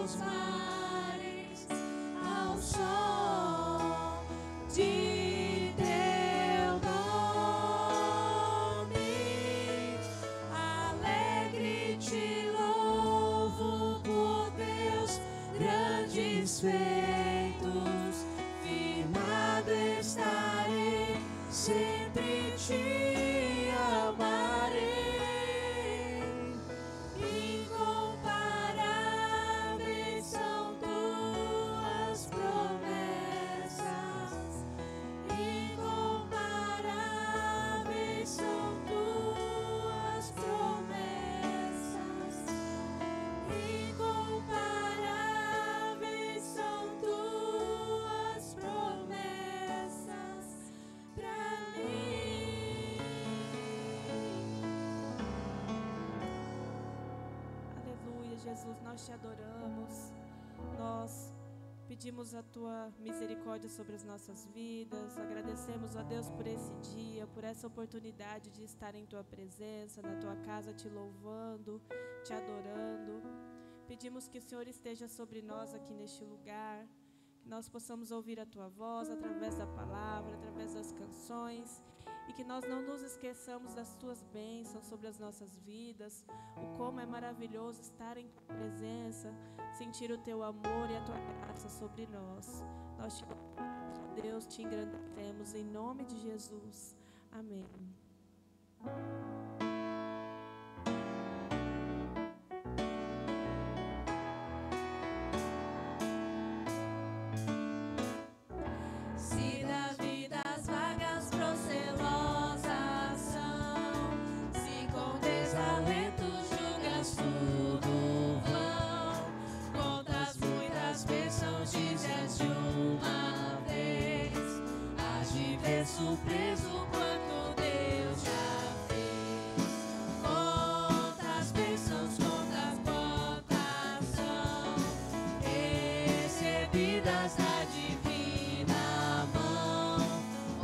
aos mares, ao som de teu nome. Alegre te louvo por teus grandes feitos, firmado estarei, sempre te amarei. Incomparáveis são tuas promessas, incomparáveis são tuas promessas, incomparáveis são tuas promessas pra mim. Aleluia, Jesus, nós te adoramos, nós pedimos a tua misericórdia sobre as nossas vidas, agradecemos a Deus por esse dia, por essa oportunidade de estar em tua presença, na tua casa, te louvando, te adorando. Pedimos que o Senhor esteja sobre nós aqui neste lugar, que nós possamos ouvir a tua voz através da palavra, através das canções, e que nós não nos esqueçamos das tuas bênçãos sobre as nossas vidas, o como é maravilhoso estar em tua presença, sentir o teu amor e a tua graça sobre nós. Nós te louvamos, Deus, te engrandecemos em nome de Jesus. Amém. Se da vida as vagas procelosas são, se com desalento julgas tudo vão, contas muitas bênçãos, dizes de uma vez, hás de ver surpreso quanto Deus já fez. Contas bênçãos, contas quantas são, recebidas da divina mão,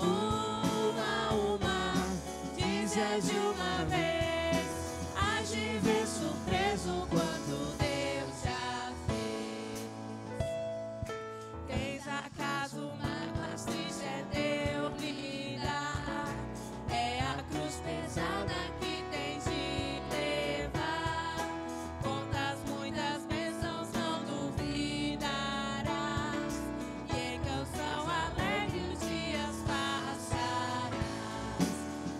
uma a uma, dizes de uma vez, hás de ver surpreso quanto Deus já fez. Tens acaso mais triste é Deus lidar, é a cruz pesada que tens de levar, contas muitas bênçãos não duvidarás, e em canção alegre os dias passarás.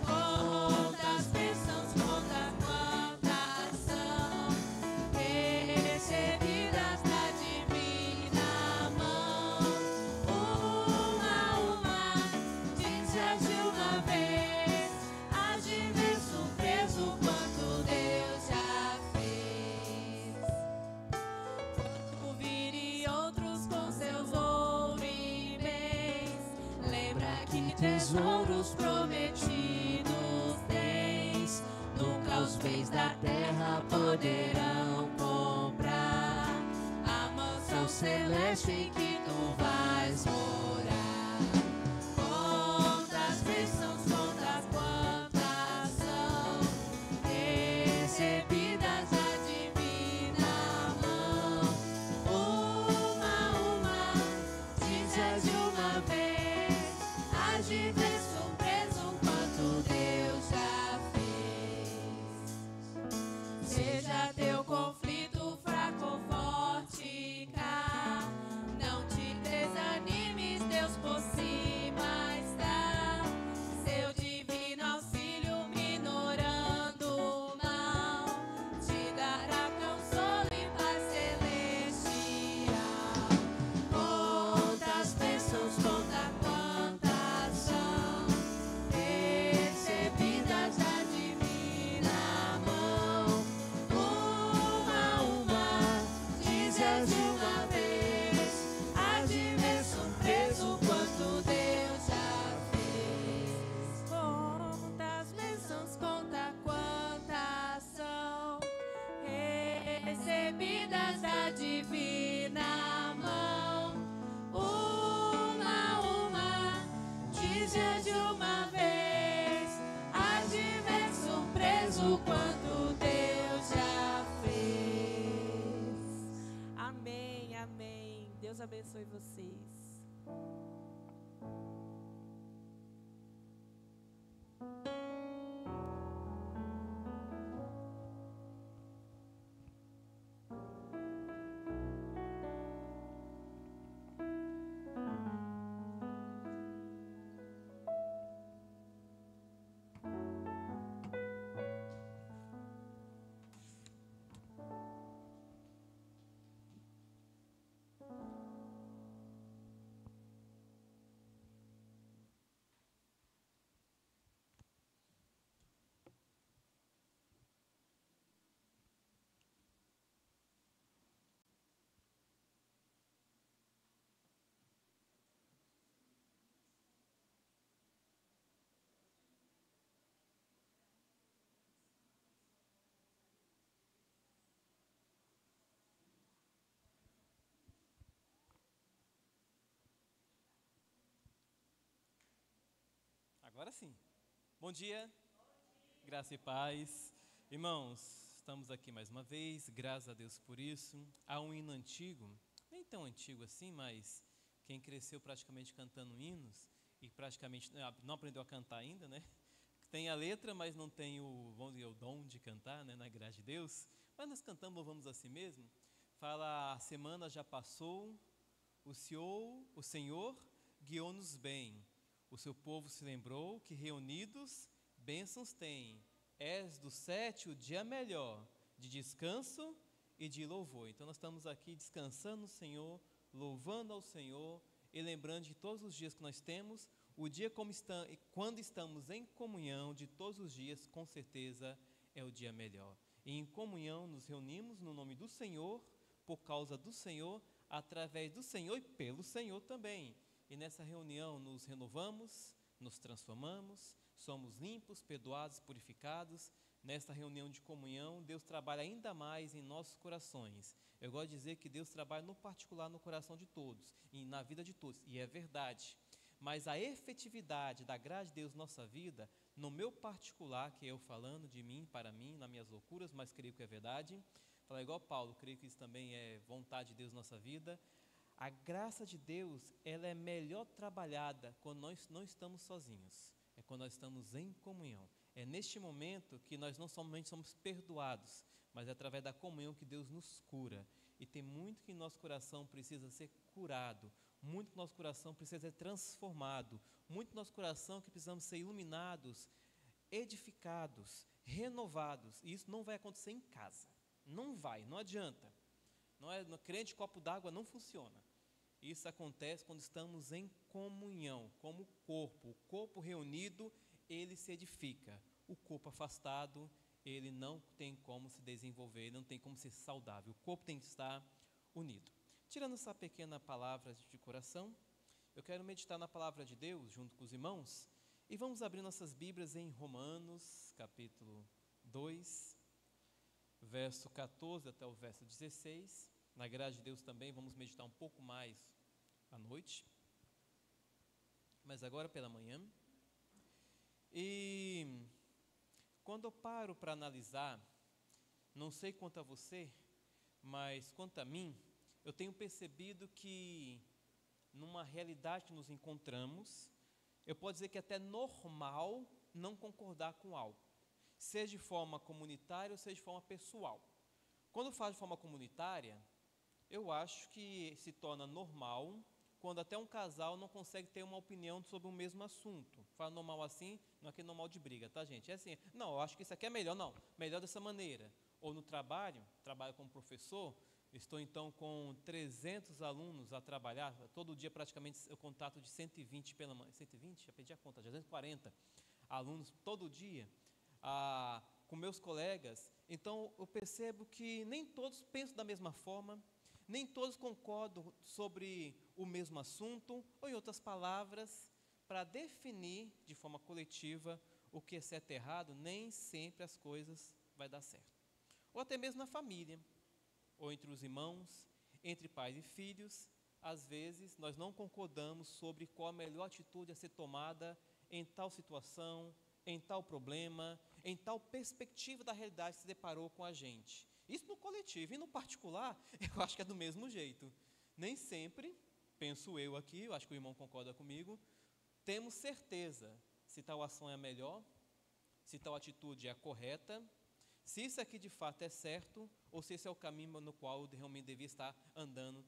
Contas bênçãos, conta quantas são, recebidas da divina mão, uma a uma, dizes de uma vez, hás de ver surpreso quanto Deus já fez. Quando virem outros com seus ouro e bens, lembra que tesouros prometidos tens, nunca os bens da terra poderão comprar a mansão celeste em que tu vais morar. Quantas bênçãos, contas quantas são, recebidas da divina mão, uma a uma, dizes de uma vez, hás de ver surpreso quanto Deus já fez. Seja teu conflito fraco ou forte, cá, não te desanimes, Deus por cima está, seu divino auxílio minorando o mal, te dará consolo e paz celestial. Quantas bênçãos, conta quantas são, recebidas da divina mão, uma a uma, dizes de uma vez, hás de ver surpreso quanto Deus já fez. Quantas bênçãos, conta quantas são, recebidas da divina mão, uma a uma, dizes de uma vez, hás de ver surpreso quanto Deus já fez. Amém. Deus abençoe vocês. Agora sim. Bom dia. Graça e paz. Irmãos, estamos aqui mais uma vez, graças a Deus por isso. Há um hino antigo, nem tão antigo assim, mas quem cresceu praticamente cantando hinos e praticamente não aprendeu a cantar ainda, né? Tem a letra, mas não tem vamos dizer, o dom de cantar, né? Na graça de Deus. Mas nós cantamos, louvamos a si mesmo. Fala, a semana já passou, o Senhor guiou-nos bem. O seu povo se lembrou que reunidos bênçãos tem. És do 7 o dia melhor, de descanso e de louvor. Então nós estamos aqui descansando no Senhor, louvando ao Senhor e lembrando de todos os dias que nós temos, o dia quando estamos em comunhão de todos os dias, com certeza é o dia melhor. E em comunhão nos reunimos no nome do Senhor, por causa do Senhor, através do Senhor e pelo Senhor também. E nessa reunião nos renovamos, nos transformamos, somos limpos, perdoados, purificados. Nesta reunião de comunhão, Deus trabalha ainda mais em nossos corações. Eu gosto de dizer que Deus trabalha no particular no coração de todos e na vida de todos, e é verdade. Mas a efetividade da graça de Deus na nossa vida, no meu particular, que é eu falando de mim, para mim, nas minhas loucuras, mas creio que é verdade. Falar igual Paulo, creio que isso também é vontade de Deus na nossa vida. A graça de Deus, ela é melhor trabalhada quando nós não estamos sozinhos. É quando nós estamos em comunhão. É neste momento que nós não somente somos perdoados, mas é através da comunhão que Deus nos cura. E tem muito que nosso coração precisa ser curado, muito que nosso coração precisa ser transformado, muito nosso coração que precisamos ser iluminados, edificados, renovados. E isso não vai acontecer em casa. Não vai, não adianta. No crente, copo d'água não funciona. Isso acontece quando estamos em comunhão, como corpo. O corpo reunido, ele se edifica. O corpo afastado, ele não tem como se desenvolver, não tem como ser saudável. O corpo tem que estar unido. Tirando essa pequena palavra de coração, eu quero meditar na palavra de Deus junto com os irmãos. E vamos abrir nossas Bíblias em Romanos, capítulo 2, verso 14 até o verso 16. Na graça de Deus também vamos meditar um pouco mais à noite, mas agora pela manhã. E quando eu paro para analisar, não sei quanto a você, mas quanto a mim, eu tenho percebido que numa realidade que nos encontramos, eu posso dizer que é até normal não concordar com algo, seja de forma comunitária ou seja de forma pessoal. Quando eu falo de forma comunitária, eu acho que se torna normal quando até um casal não consegue ter uma opinião sobre o mesmo assunto. Fala normal assim, não é aquele normal de briga, tá, gente? É assim, não, eu acho que isso aqui é melhor, não, melhor dessa maneira. Ou no trabalho como professor, estou então com 300 alunos a trabalhar, todo dia praticamente eu contato de 120 pela manhã, 120? Já perdi a conta, 240 alunos todo dia, com meus colegas. Então eu percebo que nem todos pensam da mesma forma, nem todos concordam sobre o mesmo assunto, ou em outras palavras, para definir de forma coletiva o que é certo e errado, nem sempre as coisas vai dar certo. Ou até mesmo na família, ou entre os irmãos, entre pais e filhos, às vezes nós não concordamos sobre qual a melhor atitude a ser tomada em tal situação, em tal problema, em tal perspectiva da realidade que se deparou com a gente. Isso no coletivo, e no particular, eu acho que é do mesmo jeito. nem sempre, penso eu aqui, eu acho que o irmão concorda comigo, temos certeza se tal ação é a melhor, se tal atitude é a correta, se isso aqui de fato é certo, ou se esse é o caminho no qual eu realmente devia estar andando,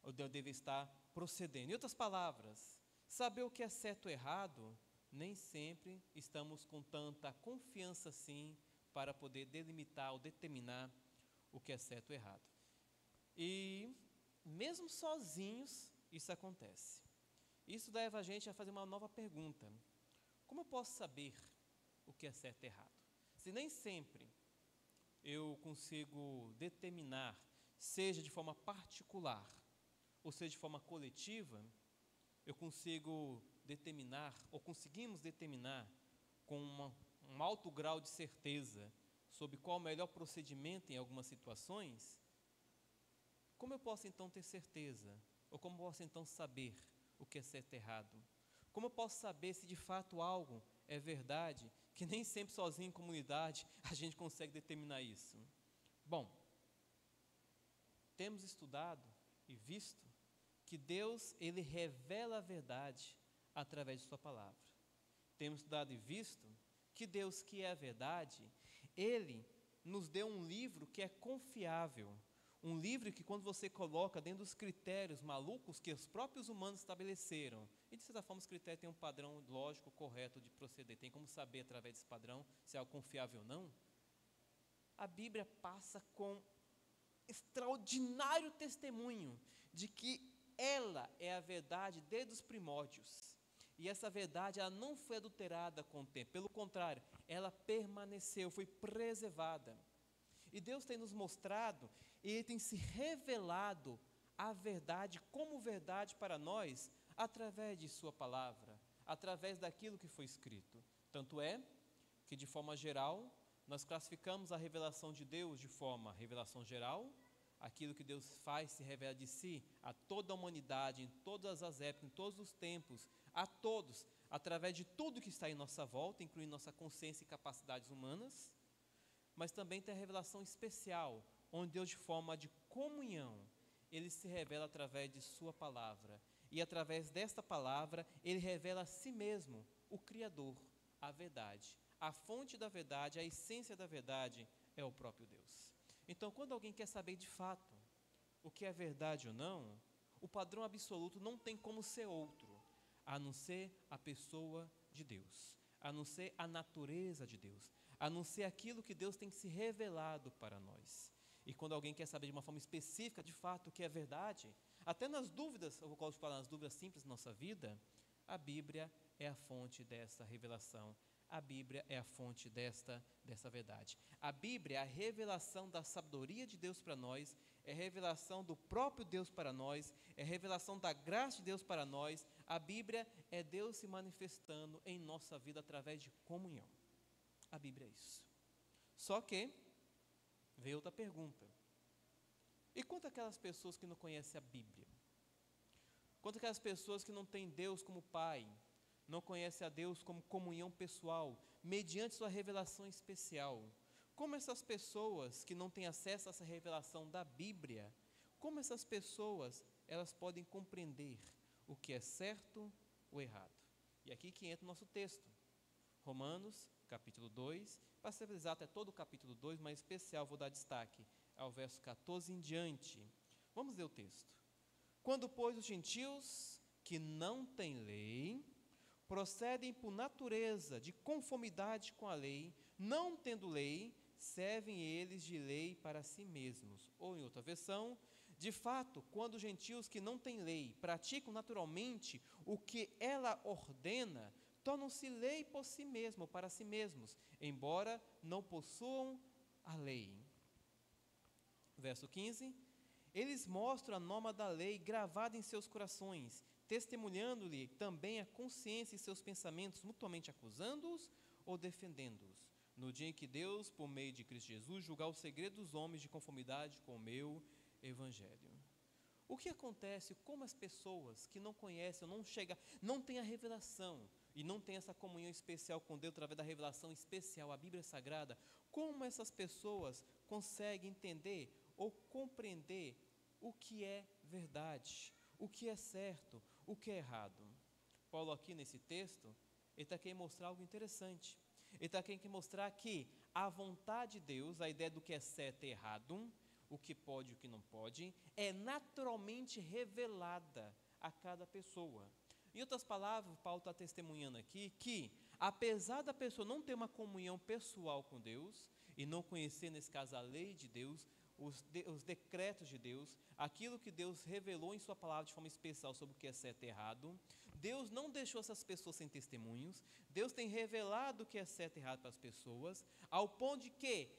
ou eu devia estar procedendo. Em outras palavras, saber o que é certo ou errado, nem sempre estamos com tanta confiança assim para poder delimitar ou determinar o que é certo ou errado. E mesmo sozinhos, isso acontece. Isso leva a gente a fazer uma nova pergunta: como eu posso saber o que é certo e errado? Se nem sempre eu consigo determinar, seja de forma particular ou seja de forma coletiva, eu consigo determinar, ou conseguimos determinar com um alto grau de certeza sobre qual o melhor procedimento em algumas situações, como eu posso então ter certeza? Ou como eu posso então saber o que é certo e errado? Como eu posso saber se de fato algo é verdade, que nem sempre sozinho em comunidade a gente consegue determinar isso? Bom, temos estudado e visto que Deus, Ele revela a verdade através de sua palavra. Temos estudado e visto que Deus, que é a verdade, Ele nos deu um livro que é confiável, um livro que quando você coloca dentro dos critérios malucos que os próprios humanos estabeleceram, e de certa forma os critérios têm um padrão lógico correto de proceder, tem como saber através desse padrão se é algo confiável ou não, a Bíblia passa com extraordinário testemunho de que ela é a verdade desde os primórdios. E essa verdade, ela não foi adulterada com o tempo. Pelo contrário, ela permaneceu, foi preservada. E Deus tem nos mostrado, e Ele tem se revelado a verdade como verdade para nós, através de sua palavra, através daquilo que foi escrito. Tanto é que, de forma geral, nós classificamos a revelação de Deus de forma revelação geral, aquilo que Deus faz se revela de si a toda a humanidade, em todas as épocas, em todos os tempos, a todos, através de tudo que está em nossa volta, incluindo nossa consciência e capacidades humanas, mas também tem a revelação especial, onde Deus, de forma de comunhão, Ele se revela através de sua palavra, e através desta palavra, Ele revela a si mesmo, o Criador, a verdade, a fonte da verdade, a essência da verdade é o próprio Deus. Então, quando alguém quer saber de fato o que é verdade ou não, o padrão absoluto não tem como ser outro, a não ser a pessoa de Deus, a não ser a natureza de Deus, a não ser aquilo que Deus tem se revelado para nós. E quando alguém quer saber de uma forma específica, de fato, o que é verdade, até nas dúvidas, eu posso falar nas dúvidas simples da nossa vida, a Bíblia é a fonte dessa revelação. A Bíblia é a fonte dessa verdade. A Bíblia é a revelação da sabedoria de Deus para nós, é a revelação do próprio Deus para nós, é a revelação da graça de Deus para nós. A Bíblia é Deus se manifestando em nossa vida através de comunhão. A Bíblia é isso. Só que veio outra pergunta. E quanto aquelas pessoas que não conhecem a Bíblia? Quanto aquelas pessoas que não têm Deus como Pai, não conhece a Deus como comunhão pessoal, mediante sua revelação especial? Como essas pessoas que não têm acesso a essa revelação da Bíblia, como essas pessoas, elas podem compreender o que é certo ou errado? E aqui que entra o nosso texto, Romanos, capítulo 2, para ser exato é todo o capítulo 2, mas em especial vou dar destaque ao verso 14 em diante. Vamos ler o texto. Quando, pois, os gentios que não têm lei procedem por natureza de conformidade com a lei, não tendo lei, servem eles de lei para si mesmos. Ou em outra versão, de fato, quando os gentios que não têm lei praticam naturalmente o que ela ordena, tornam-se lei por si mesmos, para si mesmos, embora não possuam a lei. Verso 15, eles mostram a norma da lei gravada em seus corações, testemunhando-lhe também a consciência e seus pensamentos, mutuamente acusando-os ou defendendo-os, no dia em que Deus, por meio de Cristo Jesus, julgar o segredo dos homens de conformidade com o meu Evangelho. O que acontece, como as pessoas que não conhecem, não têm a revelação, e não têm essa comunhão especial com Deus, através da revelação especial, a Bíblia Sagrada, como essas pessoas conseguem entender ou compreender o que é verdade, o que é certo, o que é errado. Paulo aqui nesse texto, ele está querendo mostrar algo interessante. Ele está querendo mostrar que a vontade de Deus, a ideia do que é certo e errado, o que pode e o que não pode, é naturalmente revelada a cada pessoa. Em outras palavras, Paulo está testemunhando aqui que, apesar da pessoa não ter uma comunhão pessoal com Deus, e não conhecer, nesse caso, a lei de Deus, os decretos de Deus, aquilo que Deus revelou em sua palavra de forma especial sobre o que é certo e errado, Deus não deixou essas pessoas sem testemunhos, Deus tem revelado o que é certo e errado para as pessoas, ao ponto de que,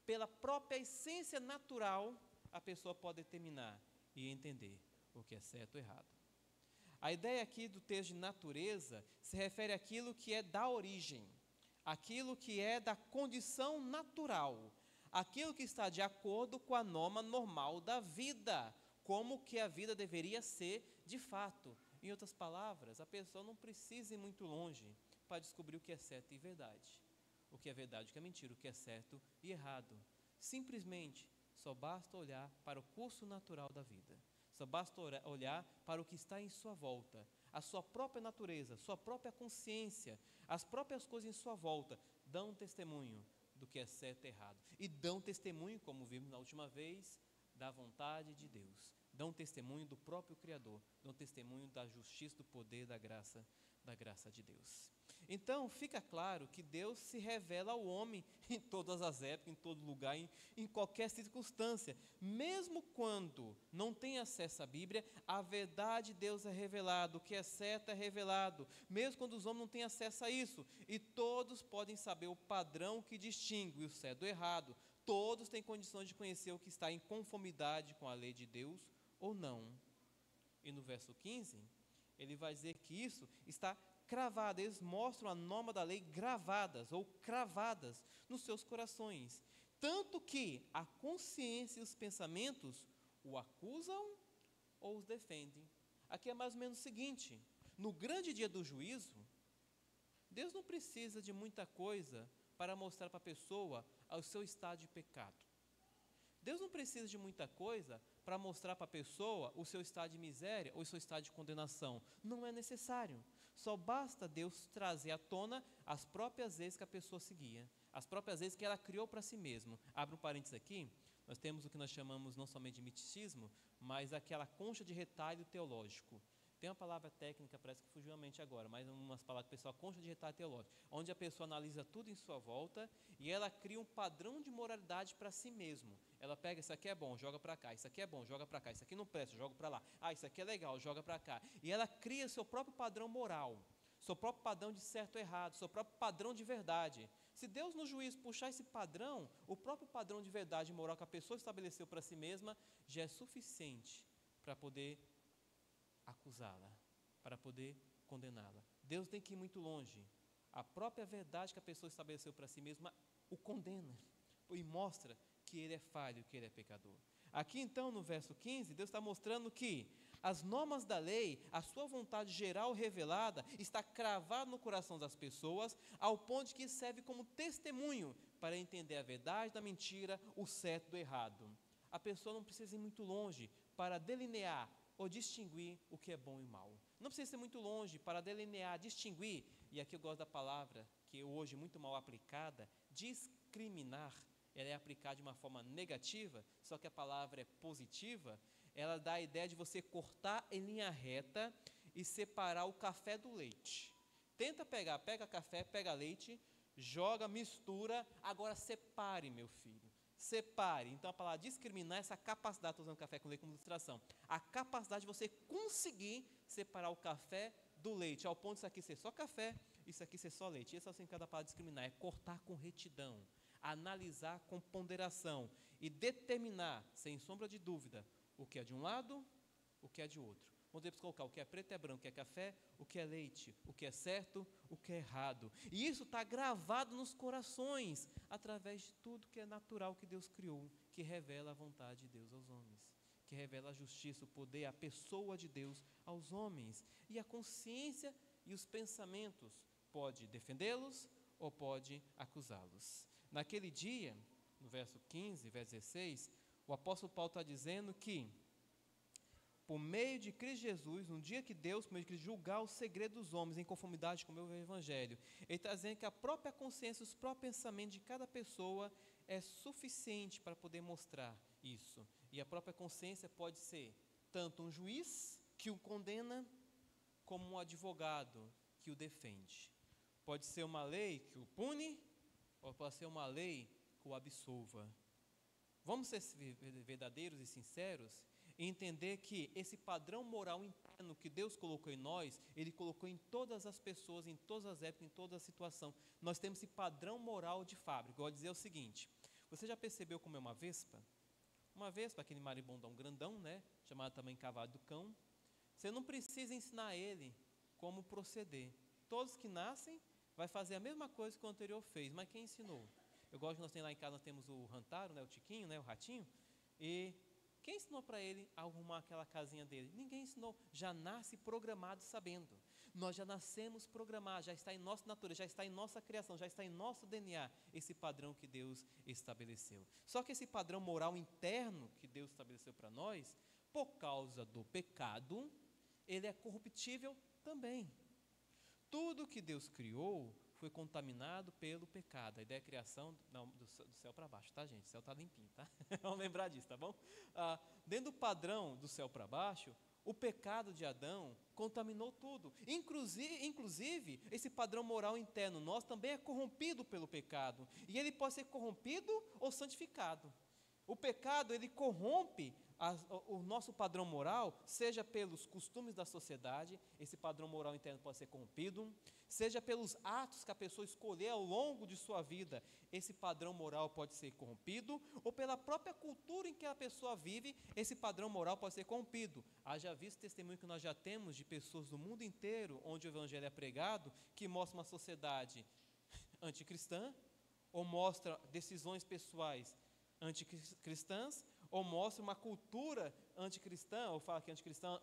pela própria essência natural, a pessoa pode determinar e entender o que é certo ou errado. A ideia aqui do texto de natureza se refere àquilo que é da origem, aquilo que é da condição natural, aquilo que está de acordo com a norma normal da vida, como que a vida deveria ser de fato. Em outras palavras, a pessoa não precisa ir muito longe para descobrir o que é certo e verdade, o que é verdade e o que é mentira, o que é certo e errado. Simplesmente, só basta olhar para o curso natural da vida, só basta olhar para o que está em sua volta, a sua própria natureza, sua própria consciência, as próprias coisas em sua volta, dão testemunho do que é certo e errado. E dão testemunho, como vimos na última vez, da vontade de Deus. Dão testemunho do próprio Criador. Dão testemunho da justiça, do poder, da graça de Deus. Então, fica claro que Deus se revela ao homem em todas as épocas, em todo lugar, em qualquer circunstância. Mesmo quando não tem acesso à Bíblia, a verdade de Deus é revelada, o que é certo é revelado. Mesmo quando os homens não têm acesso a isso. E todos podem saber o padrão que distingue o certo do errado. Todos têm condições de conhecer o que está em conformidade com a lei de Deus ou não. E no verso 15, ele vai dizer que isso está cravado. Eles mostram a norma da lei gravadas ou cravadas nos seus corações. Tanto que a consciência e os pensamentos o acusam ou os defendem. Aqui é mais ou menos o seguinte: no grande dia do juízo, Deus não precisa de muita coisa para mostrar para a pessoa o seu estado de pecado. Deus não precisa de muita coisa para mostrar para a pessoa o seu estado de miséria ou o seu estado de condenação. Não é necessário. Só basta Deus trazer à tona as próprias vezes que a pessoa seguia, as próprias vezes que ela criou para si mesma. Abre um parênteses aqui, nós temos o que nós chamamos não somente de misticismo, mas aquela concha de retalho teológico. Tem uma palavra técnica, parece que fugiu a mente agora, mas umas palavras pessoal, concha de retalho teológico, onde a pessoa analisa tudo em sua volta e ela cria um padrão de moralidade para si mesmo. Ela pega, isso aqui é bom, joga para cá, isso aqui é bom, joga para cá, isso aqui não presta, joga para lá, isso aqui é legal, joga para cá. E ela cria seu próprio padrão moral, seu próprio padrão de certo ou errado, seu próprio padrão de verdade. Se Deus no juízo puxar esse padrão, o próprio padrão de verdade e moral que a pessoa estabeleceu para si mesma, já é suficiente para poder acusá-la, para poder condená-la. Deus tem que ir muito longe. A própria verdade que a pessoa estabeleceu para si mesma o condena e mostra que ele é falho, que ele é pecador. Aqui então no verso 15, Deus está mostrando que as normas da lei, a sua vontade geral revelada, está cravada no coração das pessoas, ao ponto de que serve como testemunho para entender a verdade da mentira, o certo do errado. A pessoa não precisa ir muito longe para delinear ou distinguir o que é bom e mal. Não precisa ser muito longe para delinear, distinguir, e aqui eu gosto da palavra, que hoje é muito mal aplicada, discriminar. Ela é aplicada de uma forma negativa, só que a palavra é positiva. Ela dá a ideia de você cortar em linha reta e separar o café do leite. Pega café, pega leite, joga, mistura, agora separe, meu filho. Separe. Então a palavra discriminar é essa capacidade, estou usando café com leite como ilustração, a capacidade de você conseguir separar o café do leite, ao ponto de isso aqui ser só café, isso aqui ser só leite. Esse é o significado da palavra discriminar, é cortar com retidão, analisar com ponderação e determinar, sem sombra de dúvida, o que é de um lado, o que é de outro. Podemos colocar o que é preto é branco, o que é café, o que é leite, o que é certo, o que é errado. E isso está gravado nos corações, através de tudo que é natural que Deus criou, que revela a vontade de Deus aos homens, que revela a justiça, o poder, a pessoa de Deus aos homens. E a consciência e os pensamentos pode defendê-los ou pode acusá-los. Naquele dia, no verso 15, verso 16, o apóstolo Paulo está dizendo que por meio de Cristo Jesus, no dia que Deus, por meio de Cristo, julgar o segredo dos homens em conformidade com o meu evangelho. Ele está dizendo que a própria consciência, os próprios pensamentos de cada pessoa é suficiente para poder mostrar isso. E a própria consciência pode ser tanto um juiz que o condena, como um advogado que o defende. Pode ser uma lei que o pune, ou pode ser uma lei que o absolva. Vamos ser verdadeiros e sinceros e entender que esse padrão moral interno que Deus colocou em nós, Ele colocou em todas as pessoas, em todas as épocas, em toda a situação. Nós temos esse padrão moral de fábrica. Eu vou dizer o seguinte: você já percebeu como é uma vespa? Uma vespa, aquele maribondão grandão, né? Chamado também cavalo do cão. Você não precisa ensinar ele como proceder. Todos que nascem vai fazer a mesma coisa que o anterior fez, mas quem ensinou? Eu gosto que nós temos lá em casa, nós temos o Rantaro, né, o Tiquinho, né, o ratinho, e quem ensinou para ele a arrumar aquela casinha dele? Ninguém ensinou, já nasce programado sabendo. Nós já nascemos programados, já está em nossa natureza, já está em nossa criação, já está em nosso DNA, esse padrão que Deus estabeleceu. Só que esse padrão moral interno que Deus estabeleceu para nós, por causa do pecado, ele é corruptível também. Tudo que Deus criou foi contaminado pelo pecado. A ideia é a criação do céu para baixo, tá, gente? O céu está limpinho, tá? Vamos lembrar disso, tá bom? Dentro do padrão do céu para baixo, o pecado de Adão contaminou tudo. Inclusive, esse padrão moral interno nosso também é corrompido pelo pecado. E ele pode ser corrompido ou santificado. O pecado, ele corrompe o nosso padrão moral, seja pelos costumes da sociedade, esse padrão moral interno pode ser corrompido, seja pelos atos que a pessoa escolher ao longo de sua vida, esse padrão moral pode ser corrompido, ou pela própria cultura em que a pessoa vive, esse padrão moral pode ser corrompido. Haja visto o testemunho que nós já temos de pessoas do mundo inteiro, onde o evangelho é pregado, que mostra uma sociedade anticristã, ou mostra decisões pessoais anticristãs, ou mostra uma cultura anticristã, ou fala que anticristã,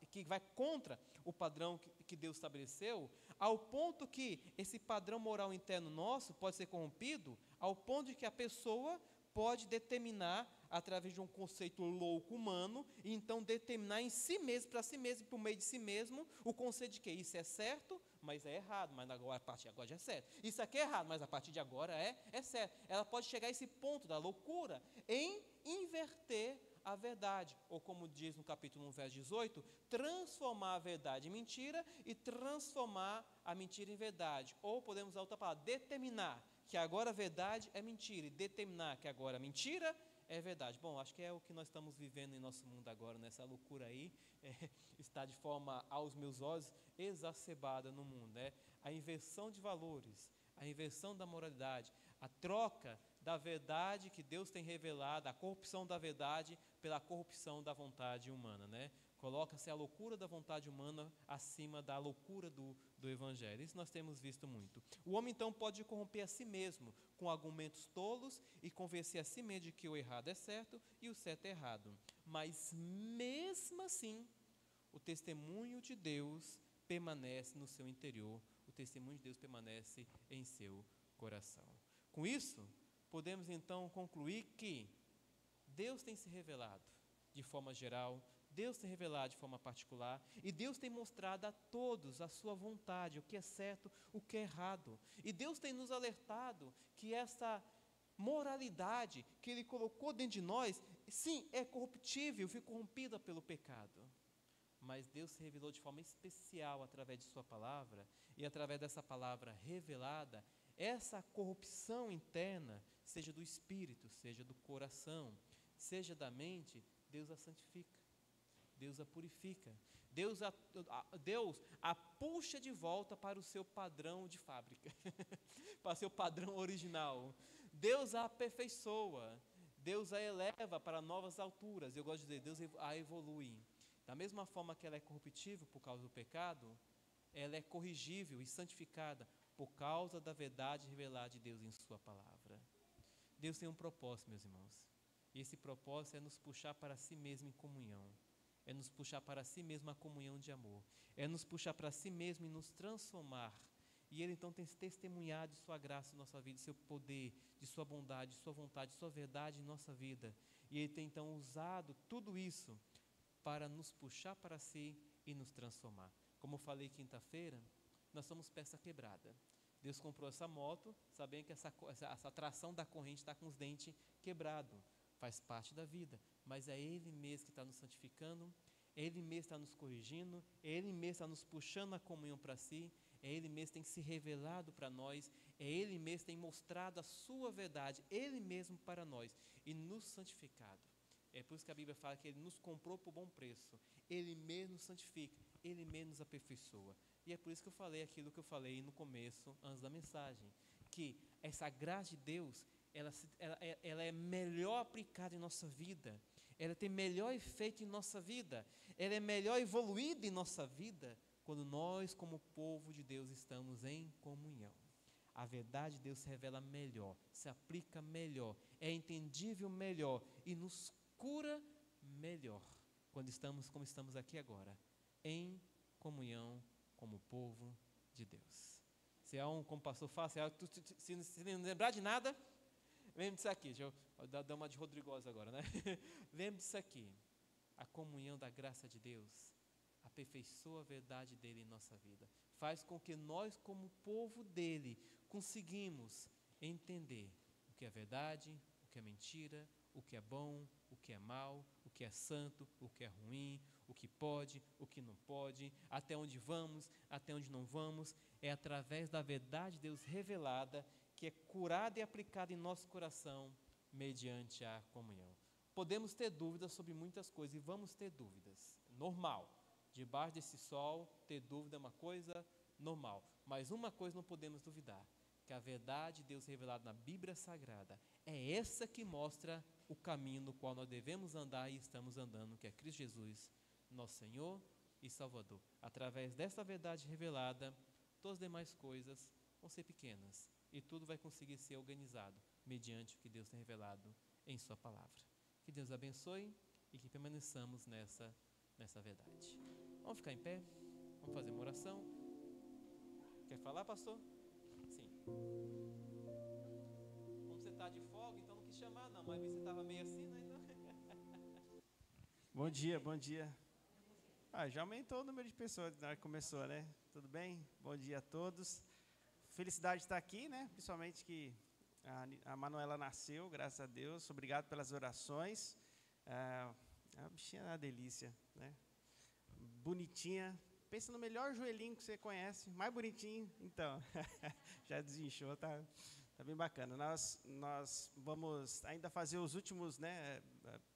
que vai contra o padrão que Deus estabeleceu, ao ponto que esse padrão moral interno nosso pode ser corrompido, ao ponto de que a pessoa pode determinar, através de um conceito louco humano, e então determinar em si mesmo, para si mesmo, por meio de si mesmo, o conceito de que isso é certo, mas é errado, mas agora, a partir de agora já é certo. Isso aqui é errado, mas a partir de agora é certo. Ela pode chegar a esse ponto da loucura em inverter a verdade, ou como diz no capítulo 1, verso 18, transformar a verdade em mentira e transformar a mentira em verdade. Ou podemos usar outra palavra, determinar que agora a verdade é mentira e determinar que agora a mentira é verdade. Bom, acho que é o que nós estamos vivendo em nosso mundo agora, nessa loucura aí, está de forma, aos meus olhos, exacerbada no mundo. A inversão de valores, a inversão da moralidade, a troca da verdade que Deus tem revelado, a corrupção da verdade pela corrupção da vontade humana, Coloca-se a loucura da vontade humana acima da loucura do Evangelho. Isso nós temos visto muito. O homem, então, pode corromper a si mesmo com argumentos tolos e convencer a si mesmo de que o errado é certo e o certo é errado. Mas, mesmo assim, o testemunho de Deus permanece no seu interior, o testemunho de Deus permanece em seu coração. Com isso, podemos, então, concluir que Deus tem se revelado de forma geral, Deus tem revelado de forma particular, e Deus tem mostrado a todos a sua vontade, o que é certo, o que é errado. E Deus tem nos alertado que essa moralidade que Ele colocou dentro de nós, sim, é corruptível, foi corrompida pelo pecado. Mas Deus se revelou de forma especial através de sua palavra, e através dessa palavra revelada, essa corrupção interna, seja do espírito, seja do coração, seja da mente, Deus a santifica. Deus a purifica, Deus a puxa de volta para o seu padrão de fábrica, para o seu padrão original. Deus a aperfeiçoa, Deus a eleva para novas alturas. Eu gosto de dizer, Deus a evolui. Da mesma forma que ela é corruptível por causa do pecado, ela é corrigível e santificada por causa da verdade revelada de Deus em sua palavra. Deus tem um propósito, meus irmãos, e esse propósito é nos puxar para si mesmo em comunhão. É nos puxar para si mesmo a comunhão de amor. É nos puxar para si mesmo e nos transformar. E Ele então tem testemunhado de sua graça em nossa vida, de seu poder, de sua bondade, de sua vontade, de sua verdade em nossa vida. E Ele tem então usado tudo isso para nos puxar para si e nos transformar. Como eu falei quinta-feira, nós somos peça quebrada. Deus comprou essa moto, sabendo que essa tração da corrente está com os dentes quebrados. Faz parte da vida, mas é Ele mesmo que está nos santificando, é Ele mesmo que está nos corrigindo, é Ele mesmo que está nos puxando a comunhão para si, é Ele mesmo que tem se revelado para nós, é Ele mesmo que tem mostrado a sua verdade, Ele mesmo para nós e nos santificado. É por isso que a Bíblia fala que Ele nos comprou por bom preço, Ele mesmo nos santifica, Ele mesmo nos aperfeiçoa. E é por isso que eu falei aquilo que eu falei no começo, antes da mensagem, que essa graça de Deus, ela é melhor aplicada em nossa vida, ela tem melhor efeito em nossa vida, ela é melhor evoluída em nossa vida, quando nós, como povo de Deus, estamos em comunhão. A verdade de Deus se revela melhor, se aplica melhor, é entendível melhor e nos cura melhor, quando estamos como estamos aqui agora, em comunhão como povo de Deus. Se é como o pastor fala, se não lembrar de nada, lembre disso aqui. Deixa eu dar uma de Rodrigosa agora, né? Lembre disso aqui. A comunhão da graça de Deus aperfeiçoa a verdade dele em nossa vida. Faz com que nós, como povo dele, conseguimos entender o que é verdade, o que é mentira, o que é bom, o que é mal, o que é santo, o que é ruim, o que pode, o que não pode, até onde vamos, até onde não vamos. É através da verdade de Deus revelada que é curada e aplicada em nosso coração mediante a comunhão. Podemos ter dúvidas sobre muitas coisas e vamos ter dúvidas, normal. Debaixo desse sol, ter dúvida é uma coisa normal. Mas uma coisa não podemos duvidar, que a verdade de Deus revelada na Bíblia Sagrada é essa que mostra o caminho no qual nós devemos andar e estamos andando, que é Cristo Jesus, nosso Senhor e Salvador. Através dessa verdade revelada, todas as demais coisas vão ser pequenas e tudo vai conseguir ser organizado mediante o que Deus tem revelado em sua palavra. Que Deus abençoe e que permaneçamos nessa verdade. Vamos ficar em pé, vamos fazer uma oração. Quer falar, pastor? Sim. Como você está de folga, então não quis chamar não, mas vi que você estava meio assim, né? Bom dia, bom dia. Já aumentou o número de pessoas na hora que começou, né? Tudo bem? Bom dia a todos. Felicidade de estar aqui, né? Principalmente que a Manuela nasceu, graças a Deus. Obrigado pelas orações. A bichinha é uma delícia, né? Bonitinha. Pensa no melhor joelhinho que você conhece, mais bonitinho. Então, já desinchou, tá bem bacana. Nós vamos ainda fazer os últimos, né,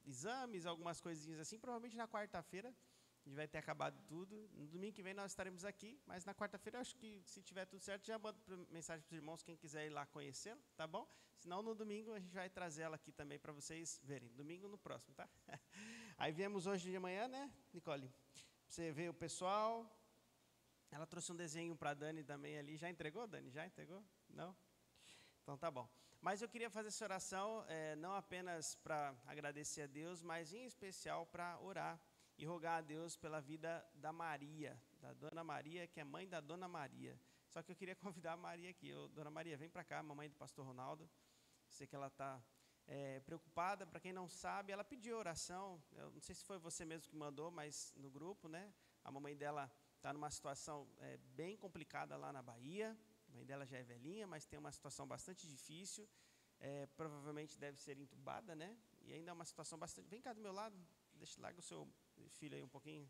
exames, algumas coisinhas assim. Provavelmente na quarta-feira a gente vai ter acabado tudo. No domingo que vem nós estaremos aqui, mas na quarta-feira acho que, se tiver tudo certo, já mando mensagem para os irmãos, quem quiser ir lá conhecê-la, tá bom? Senão no domingo a gente vai trazer ela aqui também para vocês verem. Domingo no próximo, tá? Aí viemos hoje de manhã, né, Nicole? Você vê o pessoal. Ela trouxe um desenho para a Dani também ali. Já entregou, Dani? Já entregou? Não? Então tá bom. Mas eu queria fazer essa oração não apenas para agradecer a Deus, mas em especial para orar e rogar a Deus pela vida da Maria, da Dona Maria, que é mãe da Dona Maria. Só que eu queria convidar a Maria aqui. Dona Maria, vem para cá, mamãe do pastor Ronaldo. Sei que ela está preocupada. Para quem não sabe, ela pediu oração. Eu não sei se foi você mesmo que mandou, mas no grupo, né? A mamãe dela está numa situação bem complicada lá na Bahia. A mãe dela já é velhinha, mas tem uma situação bastante difícil. Provavelmente deve ser entubada, né? E ainda é uma situação bastante... Vem cá do meu lado, larga o seu filho aí um pouquinho.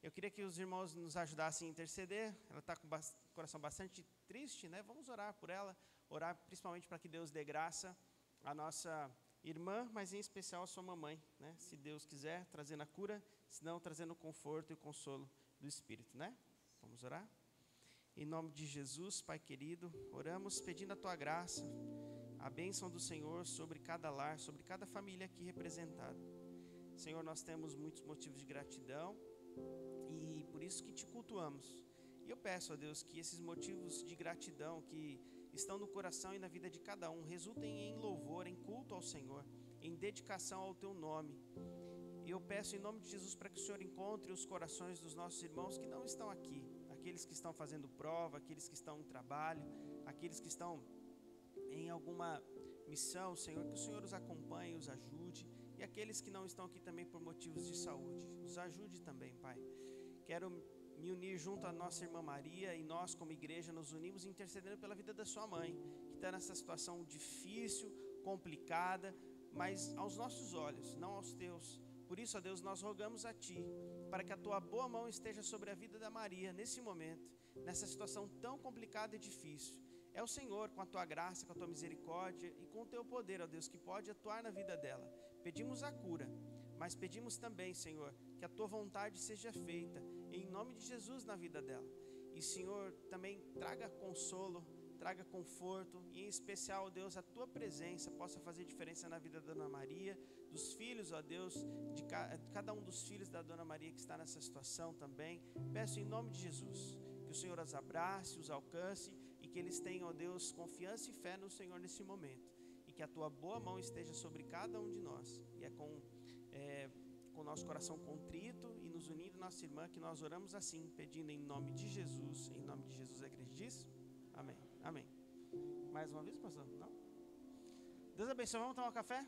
Eu queria que os irmãos nos ajudassem a interceder. Ela está com o coração bastante triste, né? Vamos orar por ela. Orar principalmente para que Deus dê graça à nossa irmã, mas em especial à sua mamãe, né? Se Deus quiser, trazendo a cura, se não, trazendo o conforto e o consolo do Espírito, né? Vamos orar? Em nome de Jesus, Pai querido, oramos pedindo a Tua graça, a bênção do Senhor sobre cada lar, sobre cada família aqui representada. Senhor, nós temos muitos motivos de gratidão e por isso que Te cultuamos. E eu peço a Deus que esses motivos de gratidão que estão no coração e na vida de cada um resultem em louvor, em culto ao Senhor, em dedicação ao Teu nome. E eu peço em nome de Jesus para que o Senhor encontre os corações dos nossos irmãos que não estão aqui, aqueles que estão fazendo prova, aqueles que estão em trabalho, aqueles que estão em alguma missão, Senhor, que o Senhor os acompanhe, os ajude, e aqueles que não estão aqui também por motivos de saúde. Nos ajude também, Pai. Quero me unir junto à nossa irmã Maria, e nós como igreja nos unimos intercedendo pela vida da sua mãe, que está nessa situação difícil, complicada, mas aos nossos olhos, não aos teus. Por isso, ó Deus, nós rogamos a Ti, para que a Tua boa mão esteja sobre a vida da Maria, nesse momento, nessa situação tão complicada e difícil. É o Senhor, com a Tua graça, com a Tua misericórdia e com o Teu poder, ó Deus, que pode atuar na vida dela. Pedimos a cura, mas pedimos também, Senhor, que a Tua vontade seja feita, em nome de Jesus, na vida dela. E, Senhor, também traga consolo, traga conforto, e em especial, ó Deus, a Tua presença possa fazer diferença na vida da Dona Maria, dos filhos, ó Deus, de cada um dos filhos da Dona Maria que está nessa situação também. Peço em nome de Jesus, que o Senhor as abrace, os alcance, e que eles tenham, ó Deus, confiança e fé no Senhor nesse momento, e que a Tua boa mão esteja sobre cada um de nós. E é com o nosso coração contrito e nos unindo nossa irmã que nós oramos assim, pedindo em nome de Jesus. Em nome de Jesus a igreja diz amém, amém. Mais uma vez, pastor? Não? Deus abençoe, vamos tomar um café?